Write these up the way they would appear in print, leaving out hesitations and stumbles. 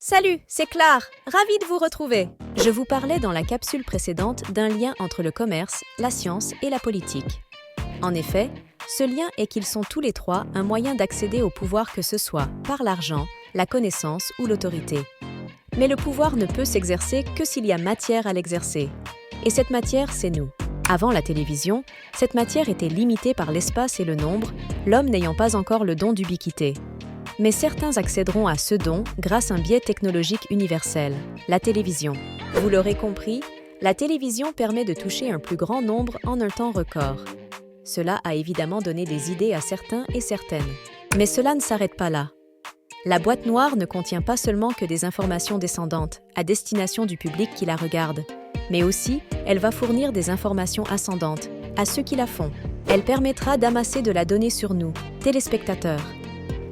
Salut, c'est Claire, ravie de vous retrouver. Je vous parlais dans la capsule précédente d'un lien entre le commerce, la science et la politique. En effet, ce lien est qu'ils sont tous les trois un moyen d'accéder au pouvoir, que ce soit par l'argent, la connaissance ou l'autorité. Mais le pouvoir ne peut s'exercer que s'il y a matière à l'exercer. Et cette matière, c'est nous. Avant la télévision, cette matière était limitée par l'espace et le nombre, l'homme n'ayant pas encore le don d'ubiquité. Mais certains accéderont à ce don grâce à un biais technologique universel, la télévision. Vous l'aurez compris, la télévision permet de toucher un plus grand nombre en un temps record. Cela a évidemment donné des idées à certains et certaines. Mais cela ne s'arrête pas là. La boîte noire ne contient pas seulement que des informations descendantes, à destination du public qui la regarde, mais aussi, elle va fournir des informations ascendantes, à ceux qui la font. Elle permettra d'amasser de la donnée sur nous, téléspectateurs.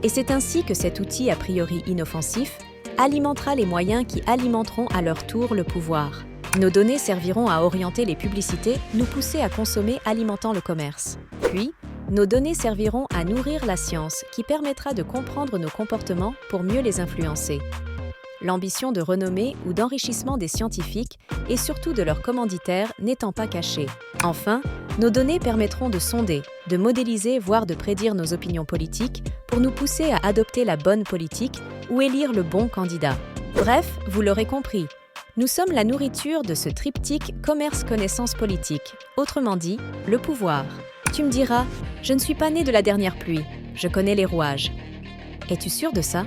Et c'est ainsi que cet outil a priori inoffensif alimentera les moyens qui alimenteront à leur tour le pouvoir. Nos données serviront à orienter les publicités, nous pousser à consommer alimentant le commerce. Puis, nos données serviront à nourrir la science qui permettra de comprendre nos comportements pour mieux les influencer. L'ambition de renommée ou d'enrichissement des scientifiques et surtout de leurs commanditaires n'étant pas cachée. Enfin, nos données permettront de sonder, de modéliser, voire de prédire nos opinions politiques pour nous pousser à adopter la bonne politique ou élire le bon candidat. Bref, vous l'aurez compris, nous sommes la nourriture de ce triptyque commerce-connaissance-politique, autrement dit, le pouvoir. Tu me diras, je ne suis pas né de la dernière pluie, je connais les rouages. Es-tu sûr de ça?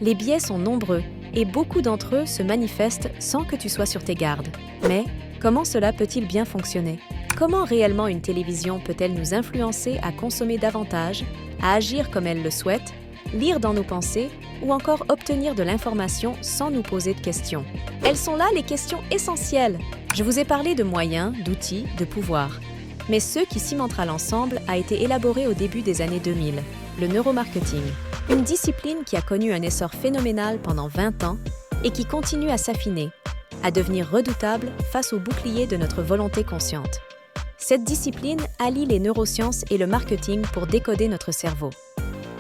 Les biais sont nombreux et beaucoup d'entre eux se manifestent sans que tu sois sur tes gardes. Mais comment cela peut-il bien fonctionner? Comment réellement une télévision peut-elle nous influencer à consommer davantage, à agir comme elle le souhaite, lire dans nos pensées ou encore obtenir de l'information sans nous poser de questions? Elles sont là les questions essentielles. Je vous ai parlé de moyens, d'outils, de pouvoir. Mais ce qui cimentera l'ensemble a été élaboré au début des années 2000, le neuromarketing. Une discipline qui a connu un essor phénoménal pendant 20 ans et qui continue à s'affiner, à devenir redoutable face au bouclier de notre volonté consciente. Cette discipline allie les neurosciences et le marketing pour décoder notre cerveau.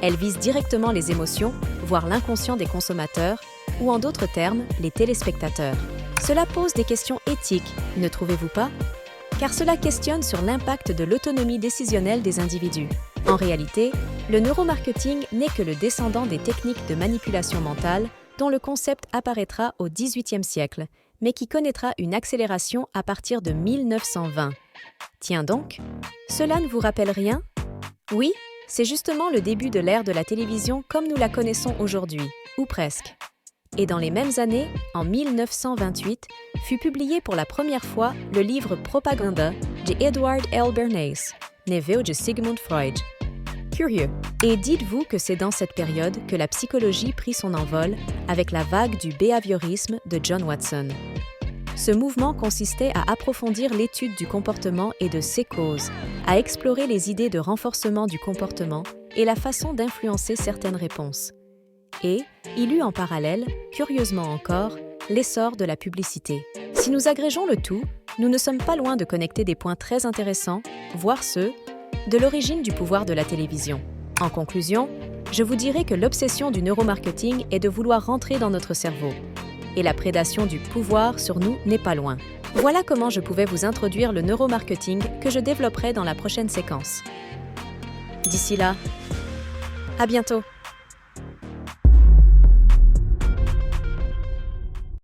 Elle vise directement les émotions, voire l'inconscient des consommateurs, ou en d'autres termes, les téléspectateurs. Cela pose des questions éthiques, ne trouvez-vous pas? Car cela questionne sur l'impact de l'autonomie décisionnelle des individus. En réalité, le neuromarketing n'est que le descendant des techniques de manipulation mentale dont le concept apparaîtra au XVIIIe siècle, mais qui connaîtra une accélération à partir de 1920. Tiens donc, cela ne vous rappelle rien? Oui, c'est justement le début de l'ère de la télévision comme nous la connaissons aujourd'hui, ou presque. Et dans les mêmes années, en 1928, fut publié pour la première fois le livre Propaganda de Edward L. Bernays, neveu de Sigmund Freud. Curieux. Et dites-vous que c'est dans cette période que la psychologie prit son envol avec la vague du behaviorisme de John Watson. Ce mouvement consistait à approfondir l'étude du comportement et de ses causes, à explorer les idées de renforcement du comportement et la façon d'influencer certaines réponses. Et il eut en parallèle, curieusement encore, l'essor de la publicité. Si nous agrégeons le tout, nous ne sommes pas loin de connecter des points très intéressants, voire ceux de l'origine du pouvoir de la télévision. En conclusion, je vous dirai que l'obsession du neuromarketing est de vouloir rentrer dans notre cerveau. Et la prédation du pouvoir sur nous n'est pas loin. Voilà comment je pouvais vous introduire le neuromarketing que je développerai dans la prochaine séquence. D'ici là, à bientôt!